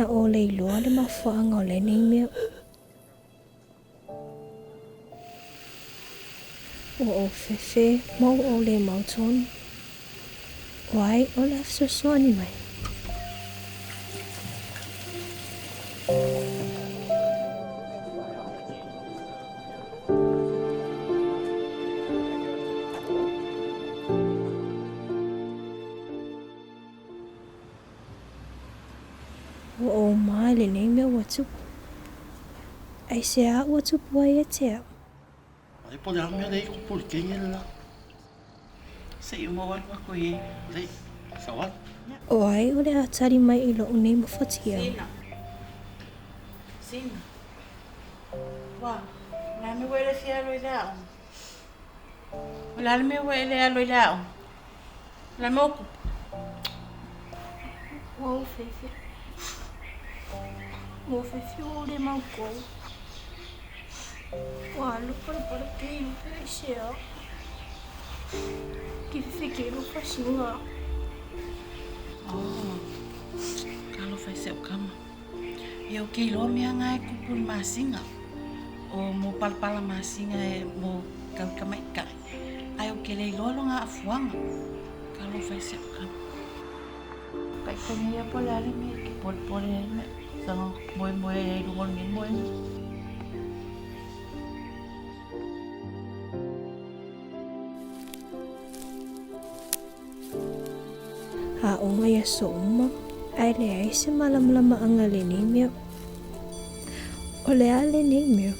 na o leiloa le mafuanga o le nei mea. O fefe mau o le mautoni. Wai o le afsosoani mai. O mai le nei mea watu. Ai se a watu puai e te au. Ai po le amea lei ko puli kengi le la. Se i mo wai wako i lei. Sawat. O ai o le atari mai I lo unei mawhati au. Sina. Wa, la me wele fia lo ilao. La me wele lo ilao. La me oku. Wow, fefe. Mo fefe o le mauko. Wa, lupa para kei lupa I se au. Ki fefe kei lupa singa. Oh. Kalau fai se kama. Ia o kei lo mea ngai kupul masinga. O mo palapala masinga e mo kamai kai. Ai o ke lei lo nga afuanga. Kalau fai se kama. Kai koni ia pola le me ki pol me. Sang moe e lu ngol moe. Ha o mai a so uma. Ai le ai se malamlama anga le nei mea. O le ale nei mea.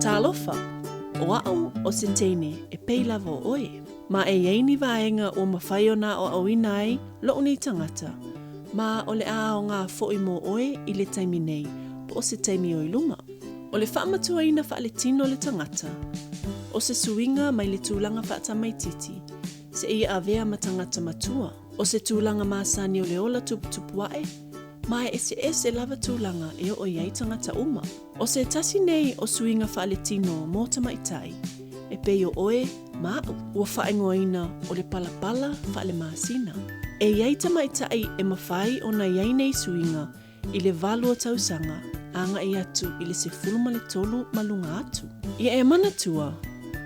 Talofa, o au o se teine e pei lava o oe. Ma e yeini vaenga o mawhai o nā o awina ai lo ni tangata. Ma o le a o ngā fo mo oe I le taimi nei, po o se taimi o iluma. O le whaamatua ina wha le tino le tangata. O se suinga mai le tūlanga whaata mai titi. Se ia avea ma tangata matua. O se tūlanga māsani o le ola tupu wae. Mai ese lava tūlanga e o iai tangata uma. O se tasi nei o suinga wha le tino mō tamaitai. E pei o oe, māu. Ua whaingoina o le palapala wha le Masina. E iai tamaitai e mawhai o na iai nei suinga I le valu o tausanga. Anga I atu I le se fulma le tolu malunga atu. Ia e manatua.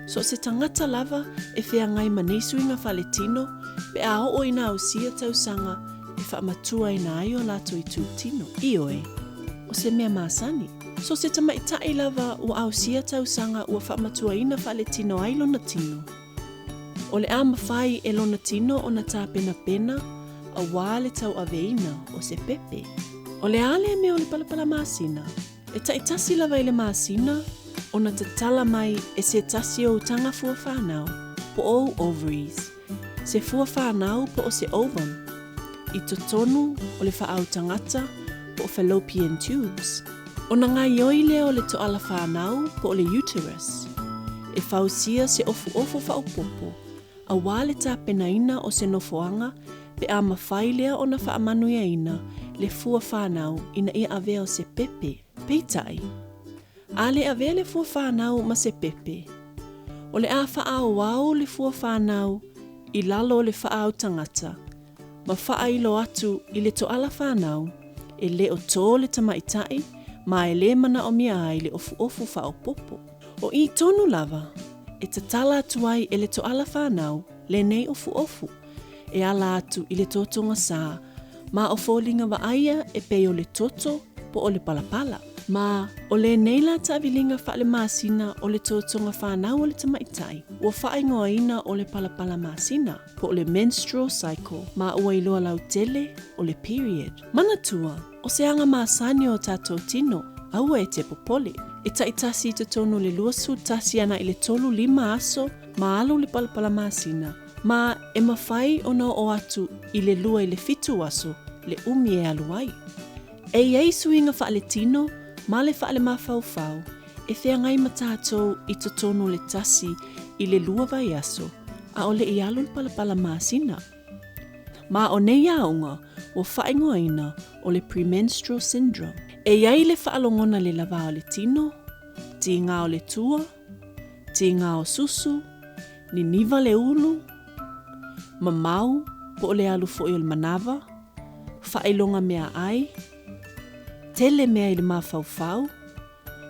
So se tangata lava e whea ngai maneisuinga wha le tino, pe a o ina au sia tausanga e wha matua ina ai o lato I tū tino. Ioe, o se mea māsani. So se tamaitai lava o au sia tausanga ua wha matua ina wha le tino ai lona tino. O le a mawhai e lona tino o na tā pena a wā le tau aveina o se pepe. O le ale me o le palapala Masina. E taitasi lava I le Masina, o na tatala mai e se tasi o tanga fua whanau, po o ovaries. Se fua whanau po o se ovum. I totonu o le whaau tangata po o fallopian tubes. O na ngā ioile o le toala whanau po o le uterus. E whausia se ofu whaupopo. A wale tā penaina o se nofoanga pe a mawhailea o na whaamanuia ina le fua whanau ina ia avea o se pepe. Peitai. A le avea le fua whanau ma se pepe. O le a whaau wau le fua whanau I lalo le whaau tangata. Ma whaailo atu I le toala whanau e le o tō le tamaitai ma e le mana o mia ai le ofu whaopopo. O I tonu lava, e tatala atu ai e le toala whanau le nei ofu. E ala atu I le totonga sā, ma o fōlinga wa aia e pei o le toto po o le palapala. Ma o le neila tawilinga wha le Masina o le totonga whanau o le tamaitai. Ua whaingoa ina o le palapala Masina po o le menstrual cycle ma ua iloa lau tele o le period. Manatua, o se anga māsani o tātou tino, aua e te popole. E taitasi te tonu le luasu tasi ana I le tolu 5 aso ma alo le palapala Masina. Ma e mawhai ono o atu I le lua I le 7 aso le umi e aluai. E iei suinga wha le tino, ma le wha le mawhauwhau, e whea ngai matātou I to tonu le tasi I le lua vai aso, a o le I alu le palapala Masina. Ma o nei aunga o whaingoa ina o le premenstrual syndrome. E iei le whaalongona le lava o le tino, ti ngā o le tua, ti ngā o susu, ni niva le ulu, mamau po o le alu fo i o le manawa, whaelonga mea ai, tele mea i le mawhauwhau,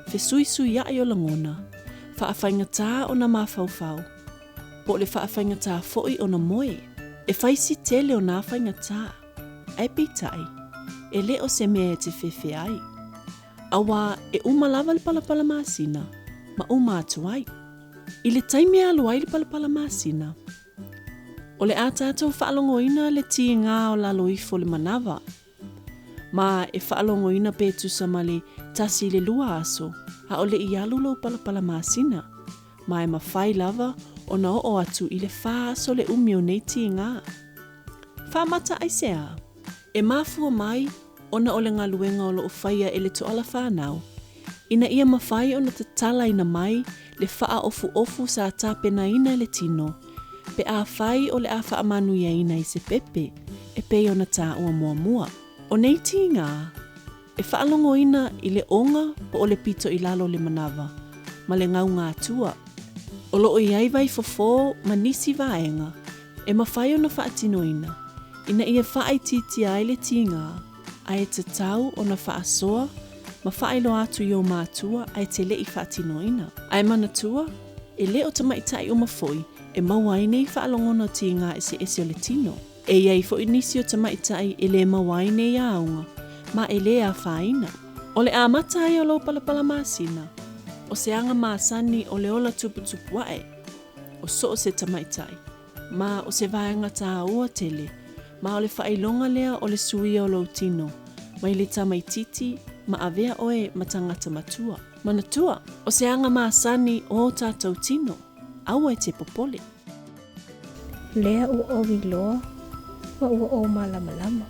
fe sui sui ia i o langona, whaawhainga tā o na mawhauwhau, po o le whaawhainga tā fo i o na moe, e whaisi tele o nā whainga tā, ai pitai, e le o se mea e te whewhe ai. Awa e umalawa le Palapala Masina, ma uma atu ai. I le taimi alu ai le Palapala Masina. O le ātātou whaalongoina le ti ngā o lalo ifo le manawa. Ma e whaalongoina pētu sama le tasi le lua aso, a o le i alu lo Palapala Masina. Ma e mawhai lava o na o atu i le wha aso le umio nei ti ngā. Whamata ai sea. E mafua mai, ona o le ngaluenga o lo o whaia e le toala whanau. Ina ia mawhai o na te tala ina mai, le wha ofu ofu sa tāpena ina le tino. Pe a whai o le a wha amanu ia ina i se pepe, e pe o na tā ua mua mua. O nei ti ngā, e whaalongo ina i le onga po o le pito i lalo le manawa, ma le ngau ngā tua. O lo o iai vai fofo ma nisi vaenga, e mawhai o na whaatino ina. Ina ia whaai titi ai le ti ngā, ai te tau o na whaasoa, ma whaelo atu i o mātua ai te lei whaatino ina. Ai manatua, e le o tamaitai o mawhoi, e mawai nei whaalongona ti ngā ese o le tino. E iai fo inisi o tamaitai e le mawai nei aunga, ma e le a whaina. O le amata ai o lo Palapala Masina, o se anga māsani o le ola tupu tupu ae, o so o se tamaitai, ma o se vaenga tā ua tele, ma o le whailonga lea o le suia o lo tino, mai le tamaititi, ma avea oe ma tangata matua. Manatua, o se anga māsani o tātou tino, aua e te popole. Lea ua o viloa, ma ua o malamalama.